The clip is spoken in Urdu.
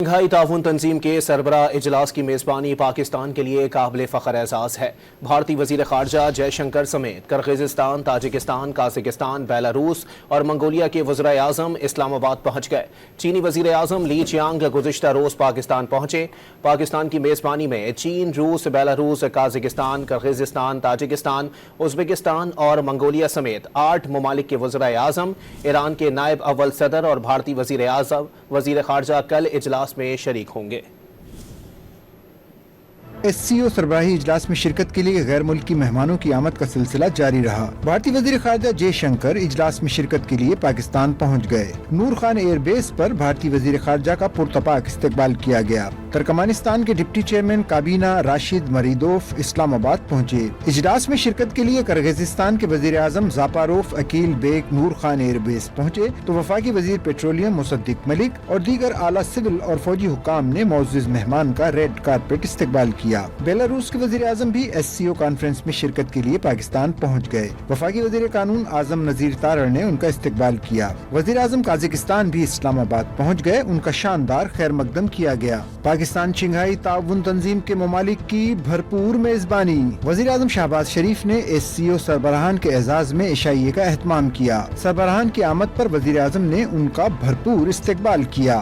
شنگھائی تعاون تنظیم کے سربراہ اجلاس کی میزبانی پاکستان کے لیے قابل فخر اعزاز ہے۔ بھارتی وزیر خارجہ جے شنکر سمیت کرغزستان، تاجکستان، قازقستان، بیلاروس اور منگولیا کے وزراء اعظم اسلام آباد پہنچ گئے۔ چینی وزیر اعظم لی چیانگ گزشتہ روز پاکستان پہنچے۔ پاکستان کی میزبانی میں چین، روس، Belarus, Kazakhstan, Kyrgyzstan, Tajikistan, Uzbekistan اور منگولیا سمیت 8 ممالک کے وزراء اعظم، ایران کے نائب اول صدر اور بھارتی وزیر خارجہ کل اجلاس میں شریک ہوں گے۔ ایس سی او سربراہی اجلاس میں شرکت کے لیے غیر ملکی مہمانوں کی آمد کا سلسلہ جاری رہا۔ بھارتی وزیر خارجہ جے شنکر اجلاس میں شرکت کے لیے پاکستان پہنچ گئے۔ نور خان ایئر بیس پر بھارتی وزیر خارجہ کا پرتپاک استقبال کیا گیا۔ ترکمانستان کے ڈپٹی چیئرمین کابینہ راشد مریدوف اسلام آباد پہنچے۔ اجلاس میں شرکت کے لیے کرغزستان کے وزیر اعظم زاپاروف اکیل بیگ نور خان ایئر بیس پہنچے تو وفاقی وزیر پیٹرولیم مصدق ملک اور دیگر اعلیٰ سول اور فوجی حکام نے معزز مہمان کا ریڈ کارپیٹ استقبال کیا۔ بیلاروس کے وزیر اعظم بھی ایس سی او کانفرنس میں شرکت کے لیے پاکستان پہنچ گئے۔ وفاقی وزیر قانون اعظم نذیر تارڑ نے ان کا استقبال کیا۔ وزیر اعظم قازقستان بھی اسلام آباد پہنچ گئے، ان کا شاندار خیر مقدم کیا گیا۔ پاکستان شنگھائی تعاون تنظیم کے ممالک کی بھرپور میزبانی۔ وزیر اعظم شہباز شریف نے ایس سی او سربراہان کے اعزاز میں عشائیے کا اہتمام کیا۔ سربراہان کی آمد پر وزیر اعظم نے ان کا بھرپور استقبال کیا۔